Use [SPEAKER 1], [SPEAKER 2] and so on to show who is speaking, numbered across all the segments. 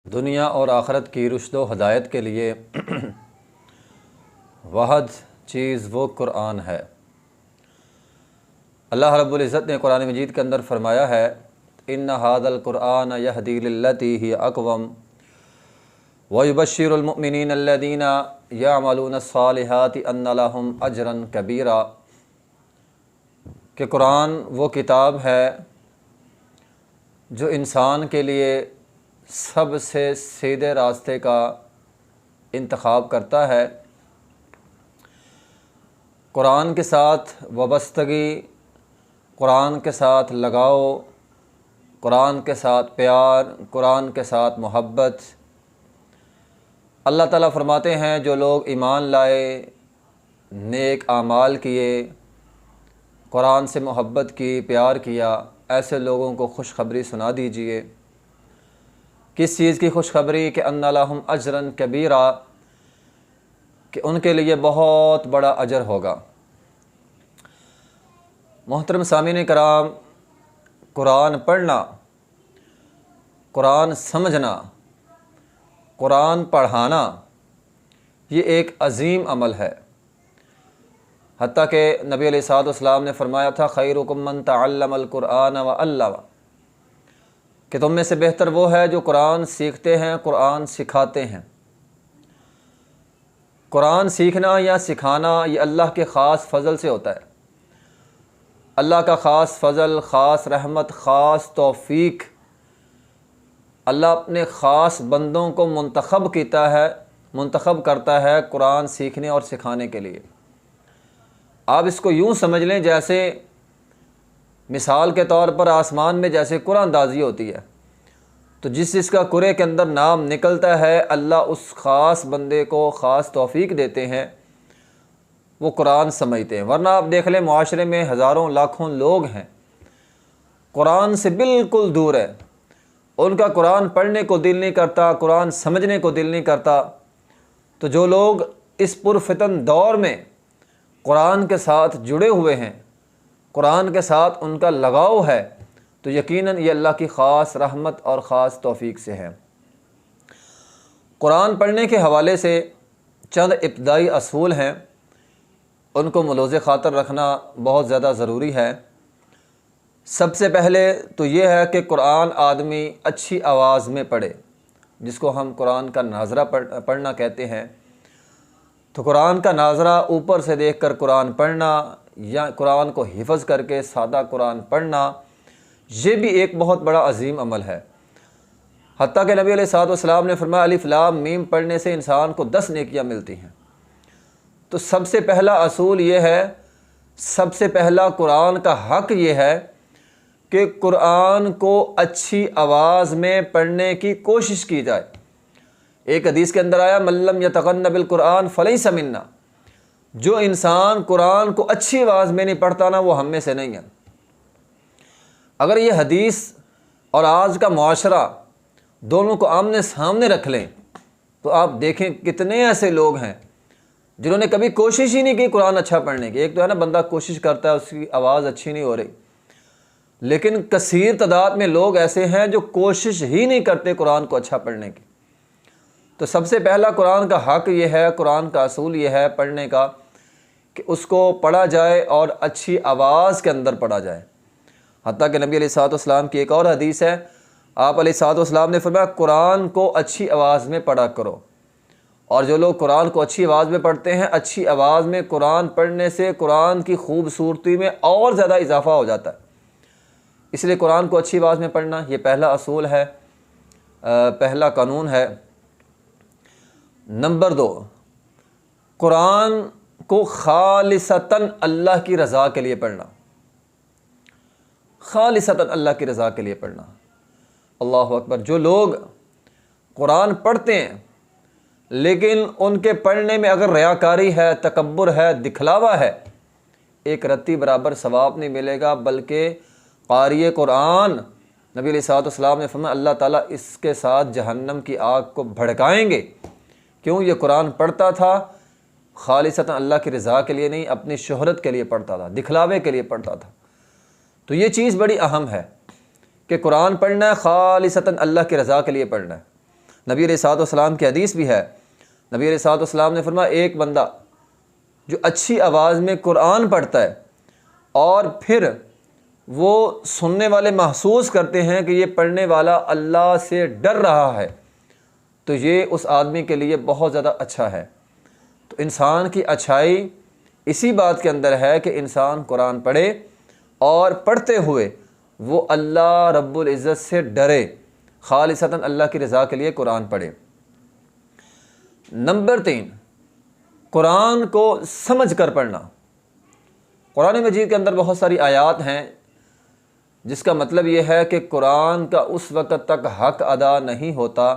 [SPEAKER 1] دنیا اور آخرت کی رشد و ہدایت کے لیے واحد چیز وہ قرآن ہے۔ اللہ رب العزت نے قرآن مجید کے اندر فرمایا ہے ان ھذا القرآن یہدی للتی ہی اقوم ویبشر المؤمنین الذین یعملون الصالحات ان لہم اجرا کبیرا، کہ قرآن وہ کتاب ہے جو انسان کے لیے سب سے سیدھے راستے کا انتخاب کرتا ہے۔ قرآن کے ساتھ وابستگی، قرآن کے ساتھ لگاؤ، قرآن کے ساتھ پیار، قرآن کے ساتھ محبت۔ اللہ تعالیٰ فرماتے ہیں جو لوگ ایمان لائے، نیک اعمال کیے، قرآن سے محبت کی، پیار کیا، ایسے لوگوں کو خوشخبری سنا دیجئے۔ کس چیز کی خوشخبری؟ کہ ان لہم اجرا کبیرا، کہ ان کے لیے بہت بڑا اجر ہوگا۔ محترم سامعین کرام، قرآن پڑھنا، قرآن سمجھنا، قرآن پڑھانا، یہ ایک عظیم عمل ہے۔ حتیٰ کہ نبی علیہ الصلوۃ والسلام نے فرمایا تھا خیرکم من تعلم القرآن وعلم، کہ تم میں سے بہتر وہ ہے جو قرآن سیکھتے ہیں، قرآن سکھاتے ہیں۔ قرآن سیکھنا یا سکھانا یہ اللہ کے خاص فضل سے ہوتا ہے۔ اللہ کا خاص فضل، خاص رحمت، خاص توفیق، اللہ اپنے خاص بندوں کو منتخب کرتا ہے قرآن سیکھنے اور سکھانے کے لیے۔ آپ اس کو یوں سمجھ لیں جیسے مثال کے طور پر آسمان میں جیسے قرآن دازی ہوتی ہے، تو جس کا قرے کے اندر نام نکلتا ہے اللہ اس خاص بندے کو خاص توفیق دیتے ہیں، وہ قرآن سمجھتے ہیں۔ ورنہ آپ دیکھ لیں معاشرے میں ہزاروں لاکھوں لوگ ہیں قرآن سے بالکل دور ہے، ان کا قرآن پڑھنے کو دل نہیں کرتا، قرآن سمجھنے کو دل نہیں کرتا۔ تو جو لوگ اس پرفتن دور میں قرآن کے ساتھ جڑے ہوئے ہیں، قرآن کے ساتھ ان کا لگاؤ ہے، تو یقیناً یہ اللہ کی خاص رحمت اور خاص توفیق سے ہے۔ قرآن پڑھنے کے حوالے سے چند ابتدائی اصول ہیں، ان کو ملوز خاطر رکھنا بہت زیادہ ضروری ہے۔ سب سے پہلے تو یہ ہے کہ قرآن آدمی اچھی آواز میں پڑھے، جس کو ہم قرآن کا ناظرہ پڑھنا کہتے ہیں۔ تو قرآن کا ناظرہ اوپر سے دیکھ کر قرآن پڑھنا یا قرآن کو حفظ کر کے سادہ قرآن پڑھنا، یہ بھی ایک بہت بڑا عظیم عمل ہے۔ حتیٰ کہ نبی علیہ الصلوۃ والسلام نے فرمایا الف لام میم پڑھنے سے انسان کو 10 نیکیاں ملتی ہیں۔ تو سب سے پہلا اصول یہ ہے، سب سے پہلا قرآن کا حق یہ ہے کہ قرآن کو اچھی آواز میں پڑھنے کی کوشش کی جائے۔ ایک حدیث کے اندر آیا من لم یتغن بالقرآن فلیس منا، جو انسان قرآن کو اچھی آواز میں نہیں پڑھتا نا، وہ ہم میں سے نہیں ہے۔ اگر یہ حدیث اور آج کا معاشرہ دونوں کو آمنے سامنے رکھ لیں تو آپ دیکھیں کتنے ایسے لوگ ہیں جنہوں نے کبھی کوشش ہی نہیں کی قرآن اچھا پڑھنے کی۔ ایک تو ہے نا بندہ کوشش کرتا ہے، اس کی آواز اچھی نہیں ہو رہی، لیکن کثیر تعداد میں لوگ ایسے ہیں جو کوشش ہی نہیں کرتے قرآن کو اچھا پڑھنے کی۔ تو سب سے پہلا قرآن کا حق یہ ہے، قرآن کا اصول یہ ہے پڑھنے کا، کہ اس کو پڑھا جائے اور اچھی آواز کے اندر پڑھا جائے۔ حتیٰ کہ نبی علیہ الصلوۃ والسلام کی ایک اور حدیث ہے، آپ علیہ الصلوۃ والسلام نے فرمایا قرآن کو اچھی آواز میں پڑھا کرو۔ اور جو لوگ قرآن کو اچھی آواز میں پڑھتے ہیں، اچھی آواز میں قرآن پڑھنے سے قرآن کی خوبصورتی میں اور زیادہ اضافہ ہو جاتا ہے۔ اس لیے قرآن کو اچھی آواز میں پڑھنا یہ پہلا اصول ہے، پہلا قانون ہے۔ نمبر 2، قرآن کو خالصتاً اللہ کی رضا کے لیے پڑھنا، خالصتاً اللہ کی رضا کے لیے پڑھنا۔ اللہ اکبر! جو لوگ قرآن پڑھتے ہیں لیکن ان کے پڑھنے میں اگر ریاکاری ہے، تکبر ہے، دکھلاوا ہے، ایک رتی برابر ثواب نہیں ملے گا، بلکہ قاری قرآن نبی علیہ الصلوۃ والسلام نے فرمایا اللہ تعالیٰ اس کے ساتھ جہنم کی آگ کو بھڑکائیں گے۔ کیوں؟ یہ قرآن پڑھتا تھا خالصتاً اللہ کی رضا کے لیے نہیں، اپنی شہرت کے لیے پڑھتا تھا، دکھلاوے کے لیے پڑھتا تھا۔ تو یہ چیز بڑی اہم ہے کہ قرآن پڑھنا ہے خالصتاً اللہ کی رضا کے لیے پڑھنا ہے۔ نبی علیہ الصلوۃ والسلام کی حدیث بھی ہے، نبی علیہ الصلوۃ والسلام نے فرمایا ایک بندہ جو اچھی آواز میں قرآن پڑھتا ہے اور پھر وہ سننے والے محسوس کرتے ہیں کہ یہ پڑھنے والا اللہ سے ڈر رہا ہے، تو یہ اس آدمی کے لیے بہت زیادہ اچھا ہے۔ تو انسان کی اچھائی اسی بات کے اندر ہے کہ انسان قرآن پڑھے اور پڑھتے ہوئے وہ اللہ رب العزت سے ڈرے، خالصتاً اللہ کی رضا کے لیے قرآن پڑھے۔ نمبر 3، قرآن کو سمجھ کر پڑھنا۔ قرآن مجید کے اندر بہت ساری آیات ہیں جس کا مطلب یہ ہے کہ قرآن کا اس وقت تک حق ادا نہیں ہوتا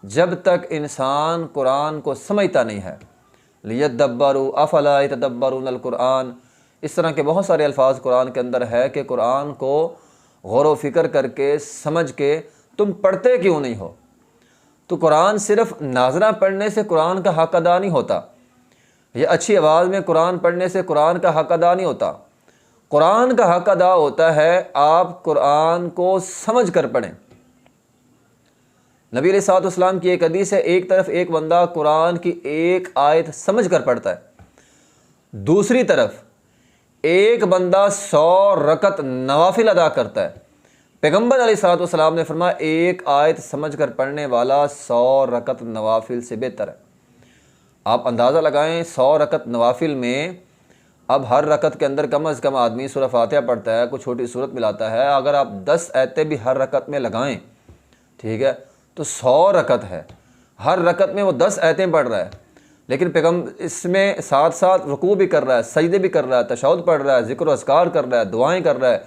[SPEAKER 1] جب تک انسان قرآن کو سمجھتا نہیں ہے۔ لِيَدَّبَّرُوا أَفَلَا يَتَدَبَّرُونَ الْقُرْآنَ، اس طرح کے بہت سارے الفاظ قرآن کے اندر ہے کہ قرآن کو غور و فکر کر کے سمجھ کے تم پڑھتے کیوں نہیں ہو؟ تو قرآن صرف ناظرہ پڑھنے سے قرآن کا حق ادا نہیں ہوتا، یہ اچھی آواز میں قرآن پڑھنے سے قرآن کا حق ادا نہیں ہوتا۔ قرآن کا حق ادا ہوتا ہے آپ قرآن کو سمجھ کر پڑھیں۔ نبی علیہ الصلوۃ والسلام کی ایک حدیث ہے، ایک طرف ایک بندہ قرآن کی ایک آیت سمجھ کر پڑھتا ہے، دوسری طرف ایک بندہ 100 رکعت نوافل ادا کرتا ہے۔ پیغمبر علیہ الصلوۃ والسلام نے فرمایا ایک آیت سمجھ کر پڑھنے والا 100 رکعت نوافل سے بہتر ہے۔ آپ اندازہ لگائیں 100 رکعت نوافل میں اب ہر رکعت کے اندر کم از کم آدمی سورہ فاتحہ پڑھتا ہے، کوئی چھوٹی سورت ملاتا ہے، اگر آپ 10 آیتیں بھی ہر رکعت میں لگائیں، ٹھیک ہے، تو 100 رکعت ہے، ہر رکعت میں وہ 10 آیتیں پڑھ رہا ہے، لیکن پیغمبر اس میں ساتھ ساتھ رکوع بھی کر رہا ہے، سجدے بھی کر رہا ہے، تشہد پڑھ رہا ہے، ذکر و اذکار کر رہا ہے، دعائیں کر رہا ہے،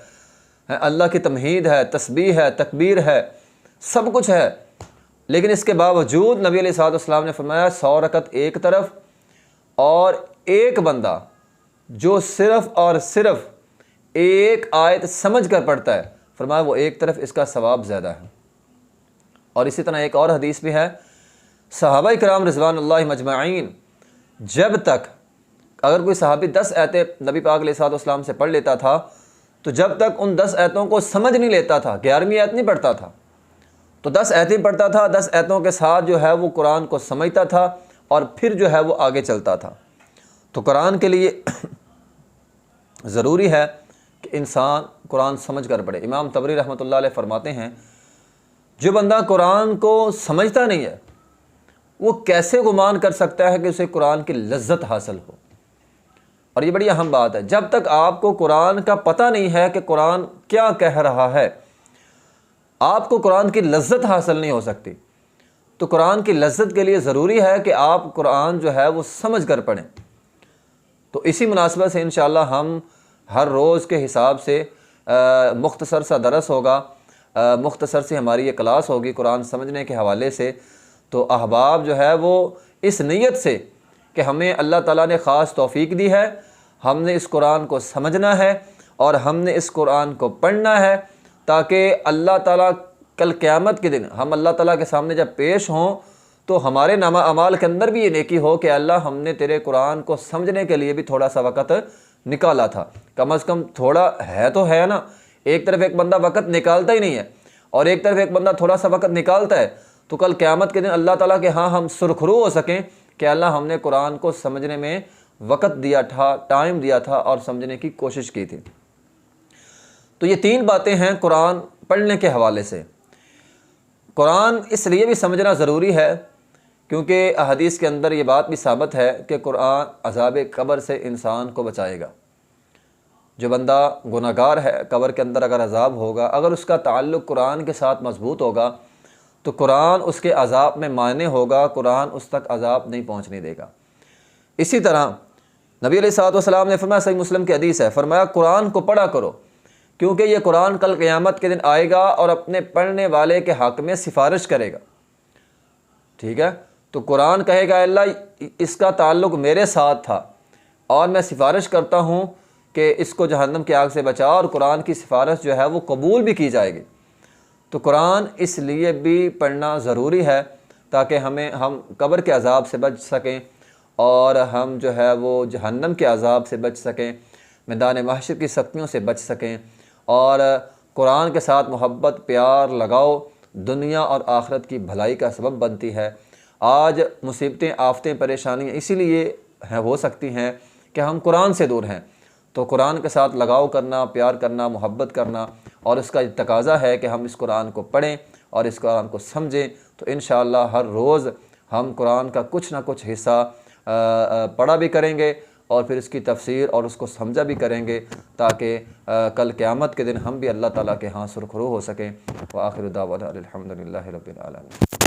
[SPEAKER 1] اللہ کی تمحید ہے، تسبیح ہے، تکبیر ہے، سب کچھ ہے، لیکن اس کے باوجود نبی علیہ الصلوۃ والسلام نے فرمایا 100 رکعت ایک طرف، اور ایک بندہ جو صرف اور صرف ایک آیت سمجھ کر پڑھتا ہے، فرمایا وہ ایک طرف، اس کا ثواب زیادہ ہے۔ اور اسی طرح ایک اور حدیث بھی ہے، صحابہ کرام رضوان اللہ مجمعین، جب تک اگر کوئی صحابی 10 آیتیں نبی پاک علیہ الصلوۃ والسلام سے پڑھ لیتا تھا تو جب تک ان 10 آیتوں کو سمجھ نہیں لیتا تھا، 11ویں آیت نہیں پڑھتا تھا، تو 10 آیتیں پڑھتا تھا، 10 آیتوں کے ساتھ جو ہے وہ قرآن کو سمجھتا تھا اور پھر جو ہے وہ آگے چلتا تھا۔ تو قرآن کے لیے ضروری ہے کہ انسان قرآن سمجھ کر پڑھے۔ امام طبری رحمۃ اللہ علیہ فرماتے ہیں جو بندہ قرآن کو سمجھتا نہیں ہے وہ کیسے گمان کر سکتا ہے کہ اسے قرآن کی لذت حاصل ہو؟ اور یہ بڑی اہم بات ہے، جب تک آپ کو قرآن کا پتہ نہیں ہے کہ قرآن کیا کہہ رہا ہے، آپ کو قرآن کی لذت حاصل نہیں ہو سکتی۔ تو قرآن کی لذت کے لیے ضروری ہے کہ آپ قرآن جو ہے وہ سمجھ کر پڑھیں۔ تو اسی مناسبت سے انشاءاللہ ہم ہر روز کے حساب سے مختصر سا درس ہوگا، مختصر سی ہماری یہ کلاس ہوگی قرآن سمجھنے کے حوالے سے۔ تو احباب جو ہے وہ اس نیت سے کہ ہمیں اللہ تعالیٰ نے خاص توفیق دی ہے، ہم نے اس قرآن کو سمجھنا ہے اور ہم نے اس قرآن کو پڑھنا ہے، تاکہ اللہ تعالیٰ کل قیامت کے دن ہم اللہ تعالیٰ کے سامنے جب پیش ہوں تو ہمارے نامہ اعمال کے اندر بھی یہ نیکی ہو کہ اللہ ہم نے تیرے قرآن کو سمجھنے کے لیے بھی تھوڑا سا وقت نکالا تھا، کم از کم تھوڑا ہے نا، ایک طرف ایک بندہ وقت نکالتا ہی نہیں ہے اور ایک طرف ایک بندہ تھوڑا سا وقت نکالتا ہے، تو کل قیامت کے دن اللہ تعالیٰ کے ہاں ہم سرخرو ہو سکیں کہ اللہ ہم نے قرآن کو سمجھنے میں وقت دیا تھا، ٹائم دیا تھا اور سمجھنے کی کوشش کی تھی۔ تو یہ 3 باتیں ہیں قرآن پڑھنے کے حوالے سے۔ قرآن اس لیے بھی سمجھنا ضروری ہے کیونکہ احادیث کے اندر یہ بات بھی ثابت ہے کہ قرآن عذاب قبر سے انسان کو بچائے گا۔ جو بندہ گناہ گار ہے، قبر کے اندر اگر عذاب ہوگا، اگر اس کا تعلق قرآن کے ساتھ مضبوط ہوگا تو قرآن اس کے عذاب میں مانع ہوگا، قرآن اس تک عذاب نہیں پہنچنے دے گا۔ اسی طرح نبی علیہ الصلوۃ والسلام نے فرمایا، صحیح مسلم کی حدیث ہے، فرمایا قرآن کو پڑھا کرو کیونکہ یہ قرآن کل قیامت کے دن آئے گا اور اپنے پڑھنے والے کے حق میں سفارش کرے گا، ٹھیک ہے؟ تو قرآن کہے گا اللہ اس کا تعلق میرے ساتھ تھا اور میں سفارش کرتا ہوں کہ اس کو جہنم کی آگ سے بچا، اور قرآن کی سفارش جو ہے وہ قبول بھی کی جائے گی۔ تو قرآن اس لیے بھی پڑھنا ضروری ہے تاکہ ہم قبر کے عذاب سے بچ سکیں اور ہم جو ہے وہ جہنم کے عذاب سے بچ سکیں، میدان محشر کی سختیوں سے بچ سکیں، اور قرآن کے ساتھ محبت، پیار، لگاؤ دنیا اور آخرت کی بھلائی کا سبب بنتی ہے۔ آج مصیبتیں، آفتیں، پریشانیاں اسی لیے ہو سکتی ہیں کہ ہم قرآن سے دور ہیں۔ تو قرآن کے ساتھ لگاؤ کرنا، پیار کرنا، محبت کرنا، اور اس کا تقاضا ہے کہ ہم اس قرآن کو پڑھیں اور اس قرآن کو سمجھیں۔ تو انشاءاللہ ہر روز ہم قرآن کا کچھ نہ کچھ حصہ پڑھا بھی کریں گے اور پھر اس کی تفسیر اور اس کو سمجھا بھی کریں گے، تاکہ کل قیامت کے دن ہم بھی اللہ تعالیٰ کے ہاں سرخرو ہو سکیں۔ وآخر دعوانا الحمدللہ رب العالمین۔